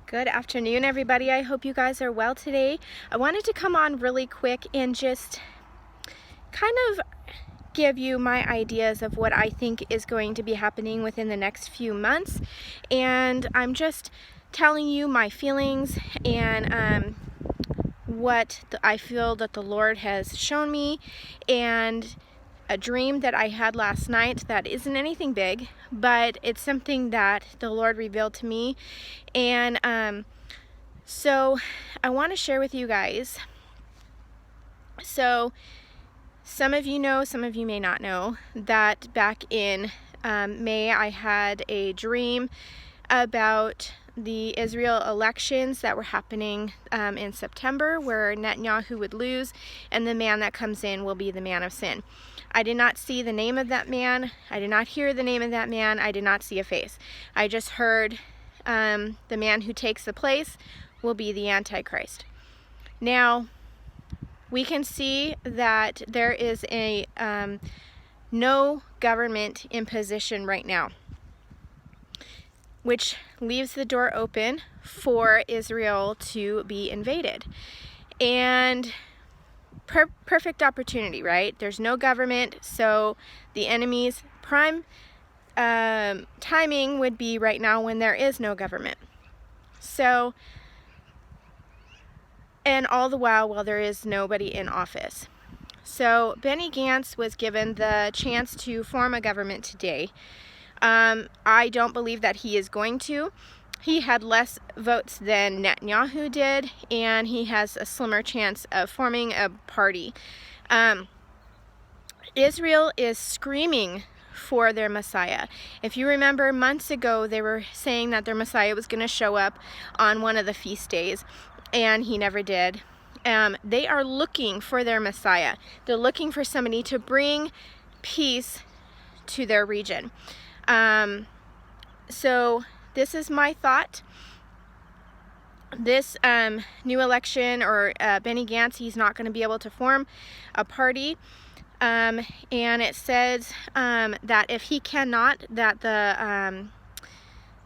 Good afternoon, everybody. I hope you guys are well today. I wanted to come on really quick and just kind of give you my ideas of what I think is going to be happening within the next few months. And I'm just telling you my feelings and what I feel that the Lord has shown me, and a dream that I had last night that isn't anything big, but it's something that the Lord revealed to me. And so I want to share with you guys. So some of you know, some of you may not know, that back in May I had a dream about the Israel elections that were happening in September, where Netanyahu would lose and the man that comes in will be the man of sin. I did not see the name of that man. I did not hear the name of that man. I did not see a face. I just heard the man who takes the place will be the Antichrist. Now, we can see that there is a no government in position right now, which leaves the door open for Israel to be invaded. And perfect opportunity, right? There's no government, so the enemy's prime timing would be right now when there is no government. So, and all the while there is nobody in office. So Benny Gantz was given the chance to form a government today. I don't believe that he is going to. He had less votes than Netanyahu did, and he has a slimmer chance of forming a party. Israel is screaming for their Messiah. If you remember, months ago they were saying that their Messiah was going to show up on one of the feast days, and he never did. They are looking for their Messiah. They're looking for somebody to bring peace to their region. So this is my thought. This new election, or Benny Gantz, he's not going to be able to form a party. And it says that if he cannot, that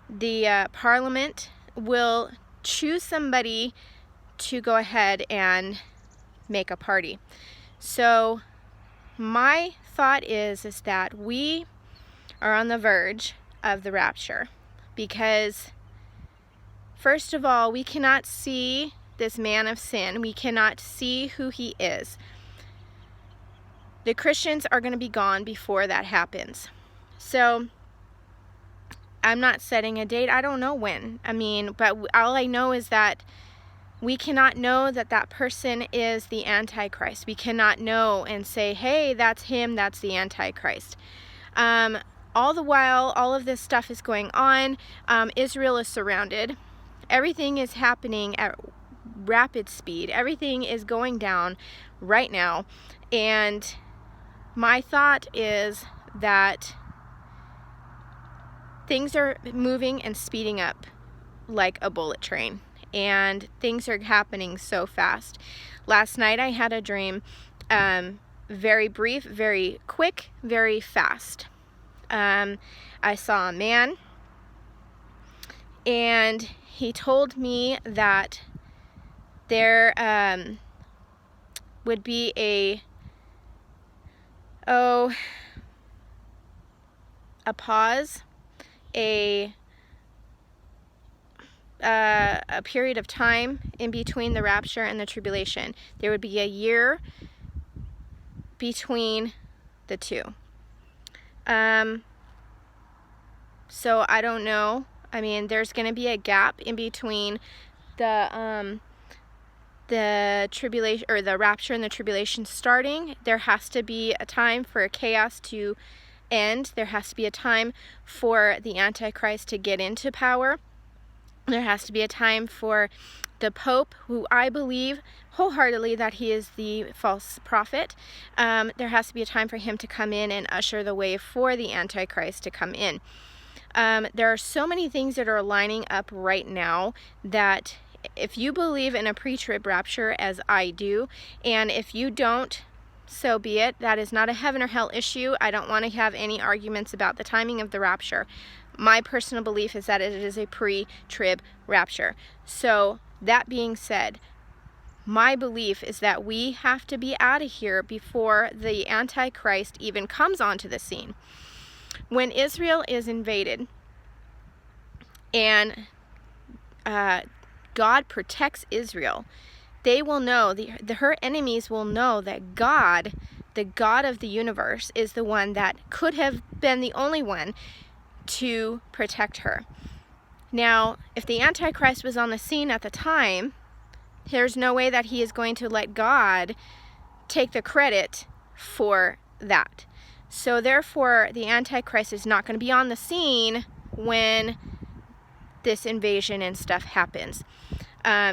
the parliament will choose somebody to go ahead and make a party. So my thought is that we are on the verge of the rapture, because first of all, we cannot see this man of sin. We cannot see who he is. The Christians are going to be gone before that happens. So I'm not setting a date. I don't know when. But all I know is that we cannot know that that person is the Antichrist. We cannot know and say, hey, that's him, that's the Antichrist. All the while, all of this stuff is going on. Israel is surrounded. Everything is happening at rapid speed. Everything is going down right now. And my thought is that things are moving and speeding up like a bullet train. And things are happening so fast. Last night I had a dream, very brief, very quick, very fast. I saw a man, and he told me that there would be a pause, a period of time in between the rapture and the tribulation. There would be a year between the two. So I don't know. There's going to be a gap in between the tribulation, or the rapture and the tribulation starting. There has to be a time for chaos to end. There has to be a time for the Antichrist to get into power. There has to be a time for the Pope, who I believe wholeheartedly that he is the false prophet. There has to be a time for him to come in and usher the way for the Antichrist to come in. There are so many things that are lining up right now that if you believe in a pre-trib rapture, as I do, and if you don't, so be it. That is not a heaven or hell issue. I don't want to have any arguments about the timing of the rapture. my personal belief is that it is a pre-trib rapture. So that being said, my belief is that we have to be out of here before the Antichrist even comes onto the scene. When Israel is invaded and God protects Israel, they will know, her enemies will know that God, the God of the universe, is the one that could have been the only one to protect her. Now, if the Antichrist was on the scene at the time, there's no way that he is going to let God take the credit for that. So therefore, the Antichrist is not going to be on the scene when this invasion and stuff happens.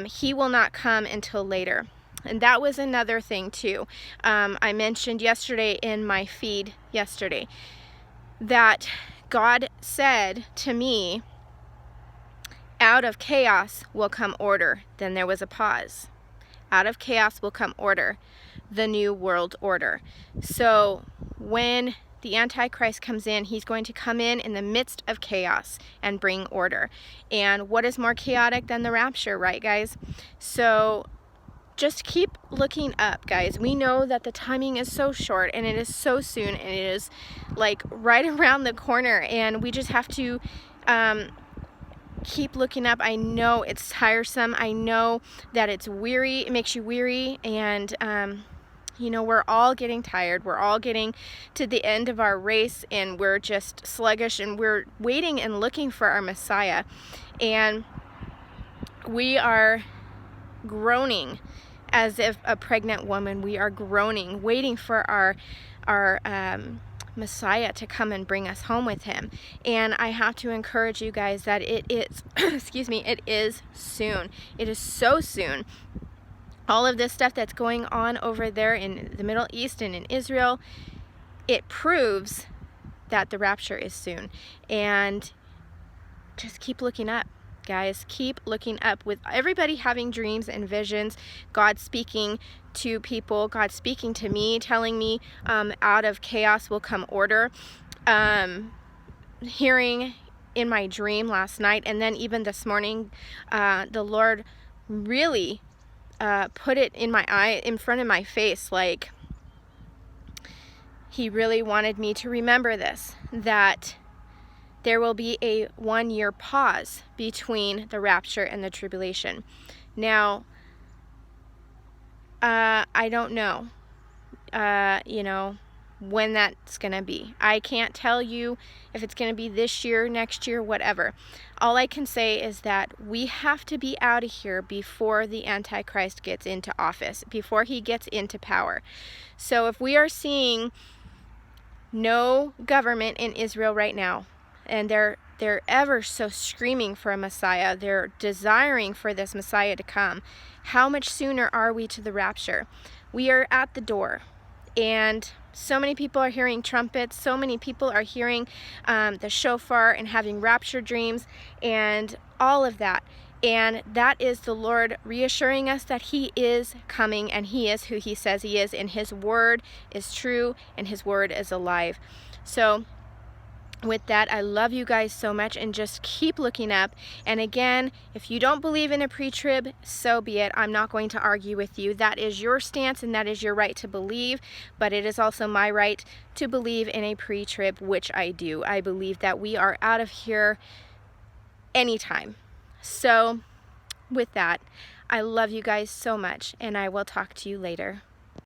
He will not come until later. And that was another thing too. I mentioned yesterday in my feed yesterday that God said to me, out of chaos will come order. Then there was a pause. Out of chaos will come order, the new world order. So when the Antichrist comes in, he's going to come in the midst of chaos and bring order. And what is more chaotic than the rapture, right, guys? So just keep looking up, guys. We know that the timing is so short and it is so soon and it is like right around the corner, and we just have to keep looking up. I know it's tiresome. I know that it's weary. It makes you weary, and you know, we're all getting tired. We're all getting to the end of our race, and we're just sluggish, and we're waiting and looking for our Messiah. And we are groaning as if a pregnant woman. We are groaning, waiting for our Messiah to come and bring us home with him. And I have to encourage you guys that it is, excuse me, it is soon. It is so soon. All of this stuff that's going on over there in the Middle East and in Israel, it proves that the rapture is soon. And just keep looking up, guys. Keep looking up. With everybody having dreams and visions, God speaking to people, God speaking to me, telling me out of chaos will come order. Hearing in my dream last night, and then even this morning, the Lord really put it in my eye, in front of my face, like he really wanted me to remember this, that there will be a 1-year pause between the rapture and the tribulation. Now, I don't know, you know, when that's going to be. I can't tell you if it's going to be this year, next year, whatever. All I can say is that we have to be out of here before the Antichrist gets into office, before he gets into power. So if we are seeing no government in Israel right now, and they're ever so screaming for a Messiah, they're desiring for this Messiah to come, how much sooner are we to the rapture? We are at the door. And so many people are hearing trumpets, so many people are hearing the shofar and having rapture dreams and all of that. And that is the Lord reassuring us that he is coming, and he is who he says he is, and his word is true and his word is alive. So with that, I love you guys so much, and just keep looking up. And again, if you don't believe in a pre-trib, so be it. I'm not going to argue with you. That is your stance and that is your right to believe, but it is also my right to believe in a pre-trib, which I do. I believe that we are out of here anytime. So with that, I love you guys so much, and I will talk to you later.